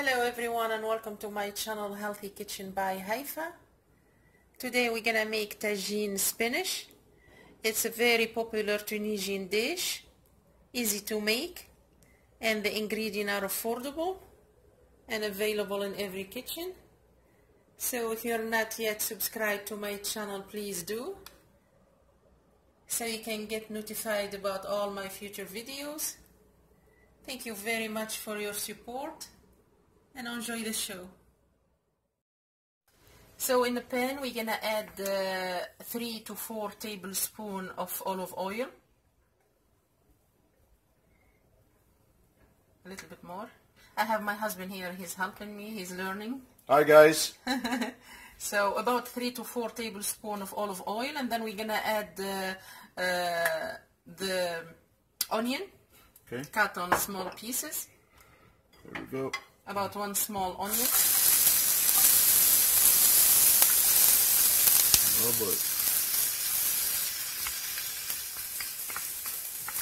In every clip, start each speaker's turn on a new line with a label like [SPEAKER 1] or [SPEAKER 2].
[SPEAKER 1] Hello everyone and welcome to my channel Healthy Kitchen by Haifa. Today we're gonna make Tajine Spinach. It's a very popular Tunisian dish, easy to make, and the ingredients are affordable and available in every kitchen. So if you're not yet subscribed to my channel, please do, so you can get notified about all my future videos. Thank you very much for your support and enjoy the show. So in the pan we're gonna add 3 to 4 tablespoons of olive oil. A little bit more. I have my husband here, he's helping me, he's learning.
[SPEAKER 2] Hi guys.
[SPEAKER 1] So about 3 to 4 tablespoons of olive oil, and then we're gonna add the onion, cut on small pieces.
[SPEAKER 2] There we go.
[SPEAKER 1] About 1 small onion.
[SPEAKER 2] Oh boy.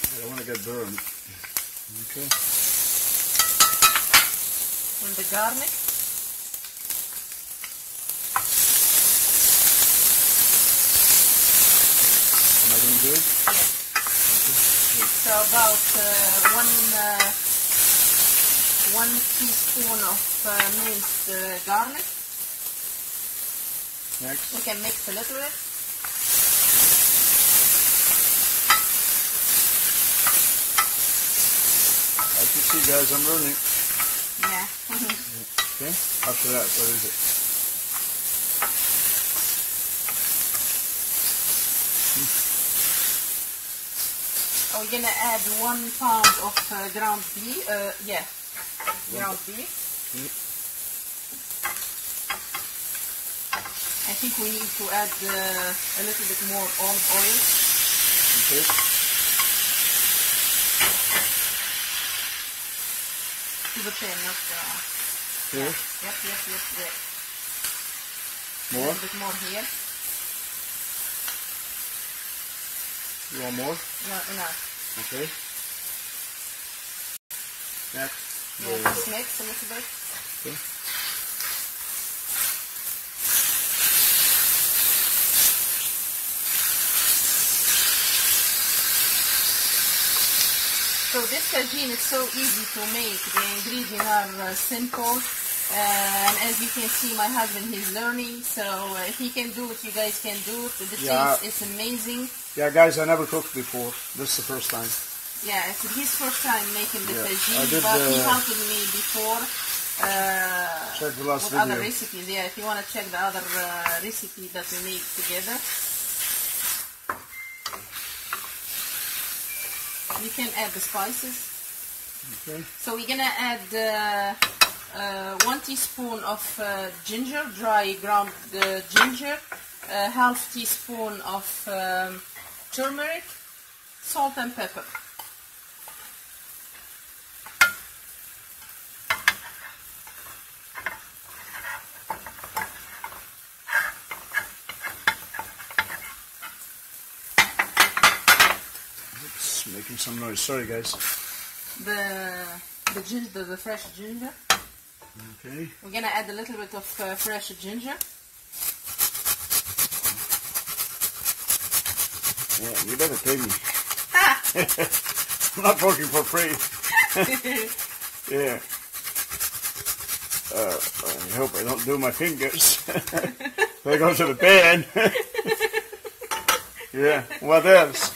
[SPEAKER 2] I don't want to get burned. Okay.
[SPEAKER 1] And the garlic.
[SPEAKER 2] Am I doing good?
[SPEAKER 1] Yes. Okay. So about 1 teaspoon of minced garlic.
[SPEAKER 2] Next.
[SPEAKER 1] We can mix a little bit.
[SPEAKER 2] As you see guys, I'm learning.
[SPEAKER 1] Yeah.
[SPEAKER 2] Okay. After that, what is it?
[SPEAKER 1] We're gonna add 1 pound of ground beef. Ground beef. I think we need to add a little bit more olive oil.
[SPEAKER 2] Okay.
[SPEAKER 1] To the pan, not
[SPEAKER 2] here.
[SPEAKER 1] Yep.
[SPEAKER 2] More.
[SPEAKER 1] A little bit more here.
[SPEAKER 2] You want more?
[SPEAKER 1] No, enough.
[SPEAKER 2] Okay. Next.
[SPEAKER 1] Yeah, just mix a little bit.
[SPEAKER 2] Okay.
[SPEAKER 1] So this tagine is so easy to make. The ingredients are simple, and as you can see, my husband is learning. So if he can do it, you guys can do it. The taste is amazing.
[SPEAKER 2] Yeah, guys, I never cooked before. This is the first time.
[SPEAKER 1] Yeah, it's his first time making the tagine,
[SPEAKER 2] did,
[SPEAKER 1] but he helped me before.
[SPEAKER 2] Check the last
[SPEAKER 1] with
[SPEAKER 2] video.
[SPEAKER 1] Other recipes. Yeah, if you want to check the other recipe that we made together. You can add the spices.
[SPEAKER 2] Okay.
[SPEAKER 1] So we're gonna add 1 teaspoon of ginger, dry ground ginger, half teaspoon of turmeric, salt and pepper.
[SPEAKER 2] Making some noise. Sorry, guys.
[SPEAKER 1] The ginger, the fresh ginger.
[SPEAKER 2] Okay.
[SPEAKER 1] We're gonna add a little bit of fresh ginger.
[SPEAKER 2] Yeah, you better pay me. I'm not working for free. Yeah. I hope I don't do my fingers. They go to the pan. Yeah. What else?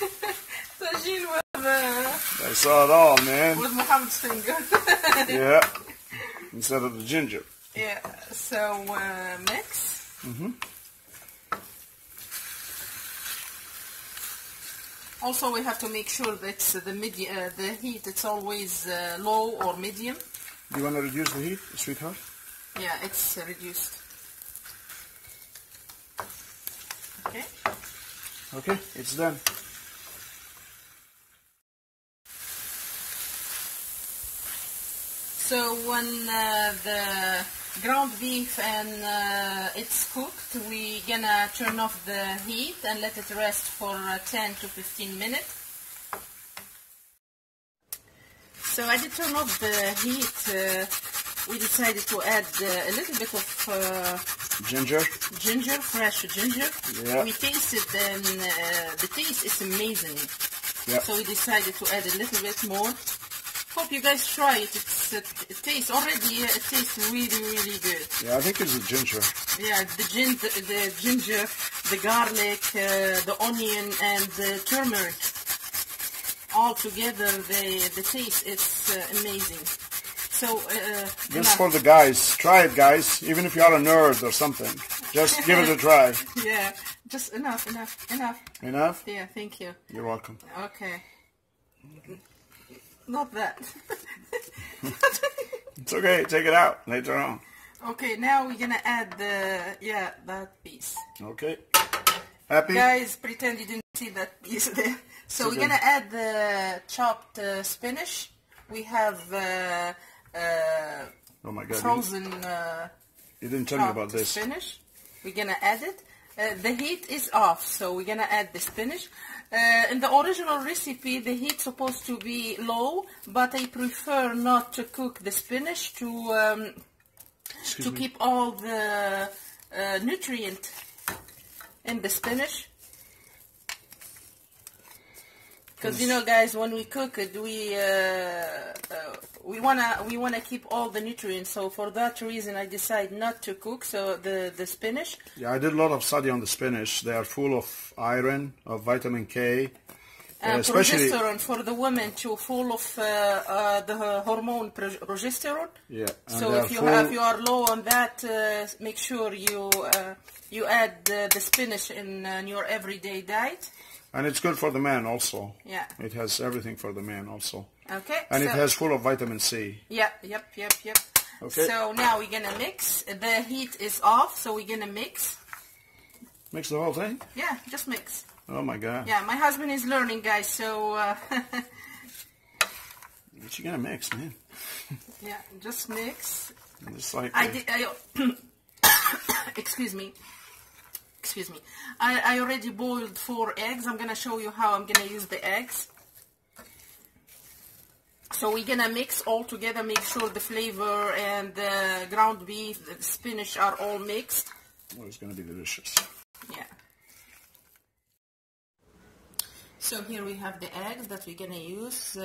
[SPEAKER 1] Tagine with
[SPEAKER 2] I saw it all, man.
[SPEAKER 1] with Muhammad's finger.
[SPEAKER 2] Yeah. Instead of the ginger.
[SPEAKER 1] Yeah. So mix. Also, we have to make sure that the heat it's always low or medium.
[SPEAKER 2] Do you want to reduce the heat, sweetheart?
[SPEAKER 1] Yeah, it's reduced. Okay.
[SPEAKER 2] Okay, it's done.
[SPEAKER 1] So when the ground beef and it's cooked, we're gonna turn off the heat and let it rest for 10 to 15 minutes. So I did turn off the heat we decided to add a little bit of
[SPEAKER 2] ginger,
[SPEAKER 1] fresh ginger.
[SPEAKER 2] Yeah.
[SPEAKER 1] We tasted and the taste is amazing.
[SPEAKER 2] Yeah.
[SPEAKER 1] So we decided to add a little bit more. Hope you guys try it. It tastes already. It tastes really, really good.
[SPEAKER 2] Yeah, I think it's the ginger.
[SPEAKER 1] Yeah, the ginger, the garlic, the onion, and the turmeric. All together, the taste is amazing. So
[SPEAKER 2] just for the guys, try it, guys. Even if you are a nerd or something, just give it a try.
[SPEAKER 1] Yeah, just enough.
[SPEAKER 2] Enough?
[SPEAKER 1] Yeah, thank you.
[SPEAKER 2] You're welcome.
[SPEAKER 1] Okay. Not that.
[SPEAKER 2] It's okay. Take it out later on.
[SPEAKER 1] Okay, now we're gonna add that piece.
[SPEAKER 2] Okay. Happy?
[SPEAKER 1] Guys, pretend you didn't see that piece there. So we're gonna add the chopped spinach. We have
[SPEAKER 2] oh my God!
[SPEAKER 1] frozen.
[SPEAKER 2] You didn't tell me about this.
[SPEAKER 1] Spinach. We're gonna add it. The heat is off, so we're gonna add the spinach. In the original recipe, the heat's supposed to be low, but I prefer not to cook the spinach to keep all the nutrient in the spinach. Because you know, guys, when we cook it, we wanna keep all the nutrients. So for that reason, I decided not to cook. So the spinach.
[SPEAKER 2] Yeah, I did a lot of study on the spinach. They are full of iron, of vitamin K, especially
[SPEAKER 1] progesterone for the women too, full of the hormone progesterone.
[SPEAKER 2] Yeah.
[SPEAKER 1] So if you are low on that, make sure you add the spinach in your everyday diet.
[SPEAKER 2] And it's good for the man also.
[SPEAKER 1] Yeah.
[SPEAKER 2] It has everything for the man also.
[SPEAKER 1] Okay.
[SPEAKER 2] And it has full of vitamin C.
[SPEAKER 1] Yeah, yep.
[SPEAKER 2] Okay.
[SPEAKER 1] So now we're gonna mix. The heat is off, so we're gonna mix.
[SPEAKER 2] Mix the whole thing?
[SPEAKER 1] Yeah, just mix.
[SPEAKER 2] Oh my God.
[SPEAKER 1] Yeah, my husband is learning, guys, so...
[SPEAKER 2] What you gonna mix, man?
[SPEAKER 1] Yeah, just mix.
[SPEAKER 2] It's like...
[SPEAKER 1] Excuse me. I already boiled 4 eggs. I'm gonna show you how I'm gonna use the eggs. So we're gonna mix all together, make sure the flavor and the ground beef, the spinach are all mixed.
[SPEAKER 2] Oh, it's gonna be delicious.
[SPEAKER 1] Yeah. So here we have the eggs that we're gonna use.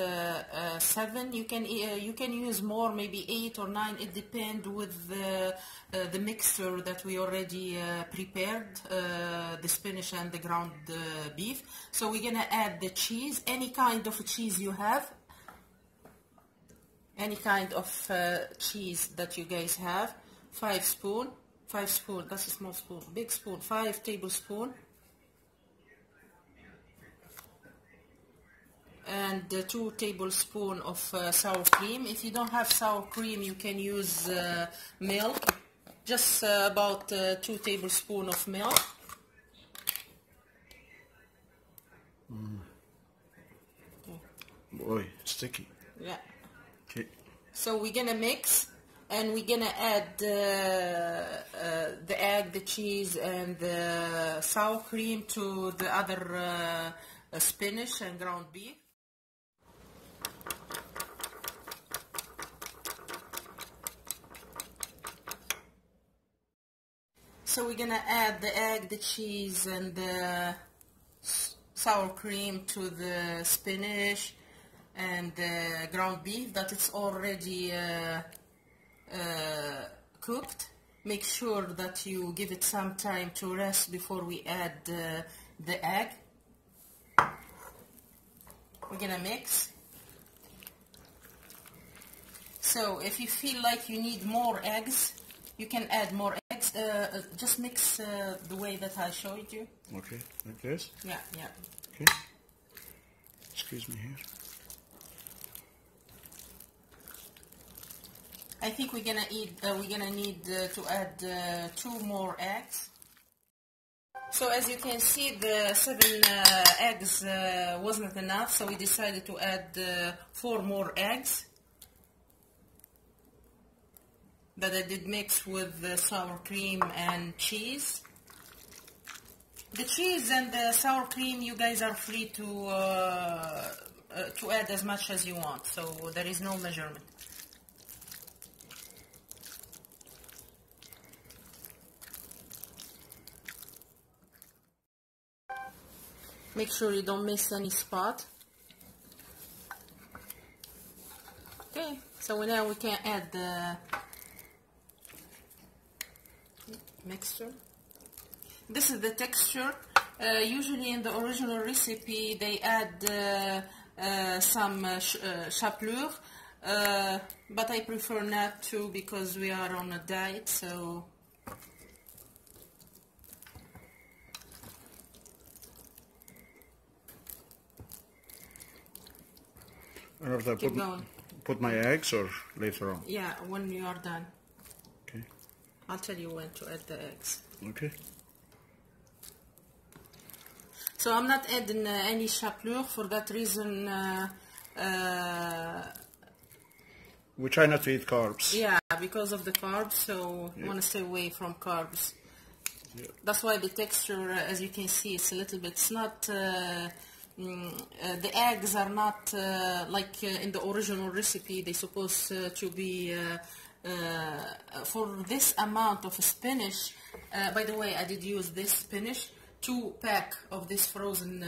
[SPEAKER 1] 7. You can use more, maybe 8 or 9. It depends with the mixture that we already prepared, the spinach and the ground beef. So we're gonna add the cheese, any kind of cheese you have, any kind of cheese that you guys have. 5 spoon. That's a small spoon. Big spoon. 5 tablespoons. And 2 tablespoons of sour cream. If you don't have sour cream, you can use milk. Just about 2 tablespoons of milk.
[SPEAKER 2] Boy, sticky.
[SPEAKER 1] Yeah.
[SPEAKER 2] Okay.
[SPEAKER 1] So we're gonna mix, and we're gonna add the egg, the cheese, and the sour cream to the other spinach and ground beef. So we're gonna add the egg, the cheese, and the sour cream to the spinach and the ground beef that it's already cooked. Make sure that you give it some time to rest before we add the egg. We're gonna mix. So if you feel like you need more eggs, you can add more eggs. Just mix the way that I showed you.
[SPEAKER 2] Okay, like this?
[SPEAKER 1] Yeah.
[SPEAKER 2] Okay. Excuse me here.
[SPEAKER 1] I think we're gonna need to add 2 more eggs. So as you can see, the 7 eggs wasn't enough, so we decided to add 4 more eggs that I did mix with the sour cream and cheese. The cheese and the sour cream, you guys are free to add as much as you want, so there is no measurement. Make sure you don't miss any spot. Okay, so now we can add the mixture. This is the texture. Usually in the original recipe they add some chapelure, but I prefer not to because we are on a diet. So
[SPEAKER 2] I have to put my eggs or later on?
[SPEAKER 1] Yeah, when you are done.
[SPEAKER 2] Okay.
[SPEAKER 1] I'll tell you when to add the eggs.
[SPEAKER 2] Okay.
[SPEAKER 1] So I'm not adding any chapelure for that reason.
[SPEAKER 2] We try not to eat carbs.
[SPEAKER 1] Yeah, because of the carbs, so I want to stay away from carbs.
[SPEAKER 2] Yeah.
[SPEAKER 1] That's why the texture, as you can see, it's a little bit. It's not. The eggs are not like in the original recipe. They're supposed to be for this amount of spinach. By the way, I did use this spinach. 2 pack of this frozen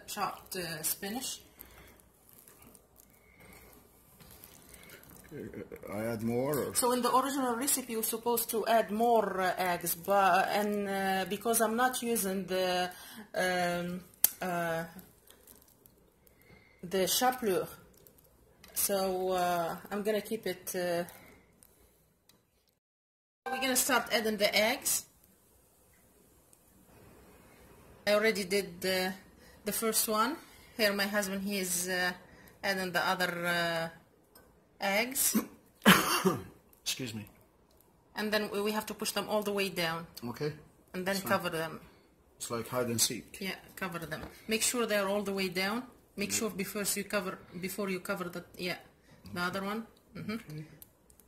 [SPEAKER 1] chopped spinach.
[SPEAKER 2] I add more? Or?
[SPEAKER 1] So in the original recipe you're supposed to add more eggs, but because I'm not using the chapelure, so I'm gonna keep it. We're gonna start adding the eggs. I already did the first one. Here my husband, he is adding the other eggs.
[SPEAKER 2] Excuse me.
[SPEAKER 1] And then we have to push them all the way down.
[SPEAKER 2] Okay.
[SPEAKER 1] And then cover them.
[SPEAKER 2] It's like hide and seek.
[SPEAKER 1] Yeah, cover them. Make sure they're all the way down. Make sure before you cover the the other one.
[SPEAKER 2] Okay.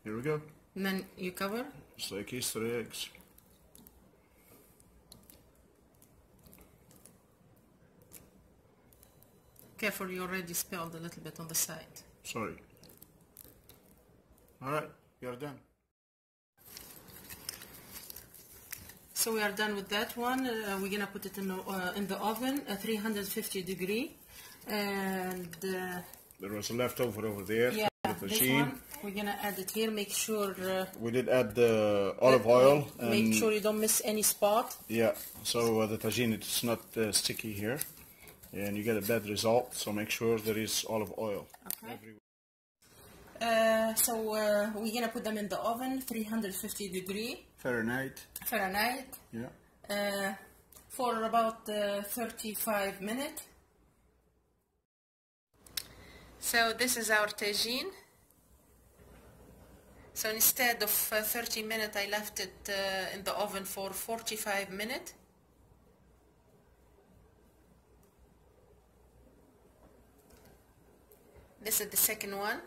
[SPEAKER 2] Here we go.
[SPEAKER 1] And then you cover.
[SPEAKER 2] It's like Easter eggs.
[SPEAKER 1] Careful, you already spilled a little bit on the side.
[SPEAKER 2] Sorry. Alright, you're done.
[SPEAKER 1] So we are done with that one. We're gonna put it in the oven at 350 degree. And
[SPEAKER 2] there was a leftover over there.
[SPEAKER 1] Yeah,
[SPEAKER 2] the
[SPEAKER 1] this
[SPEAKER 2] Tajine.
[SPEAKER 1] one we're gonna add it here. Make sure
[SPEAKER 2] we did add the olive oil.
[SPEAKER 1] Make sure you don't miss any spot.
[SPEAKER 2] Yeah, so the Tajine, it's not sticky here. And you get a bad result, so make sure there is olive oil.
[SPEAKER 1] Okay. So we're gonna put them in the oven, 350 degree
[SPEAKER 2] Fahrenheit.
[SPEAKER 1] Yeah. For about 35 minutes. So this is our tagine. So instead of 30 minutes, I left it in the oven for 45 minutes. This is the second one.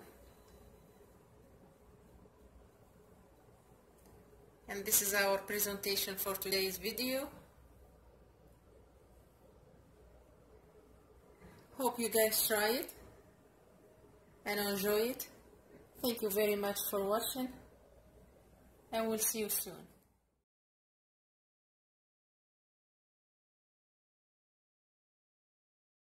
[SPEAKER 1] And this is our presentation for today's video. Hope you guys try it and enjoy it. Thank you very much for watching, and we'll see you soon.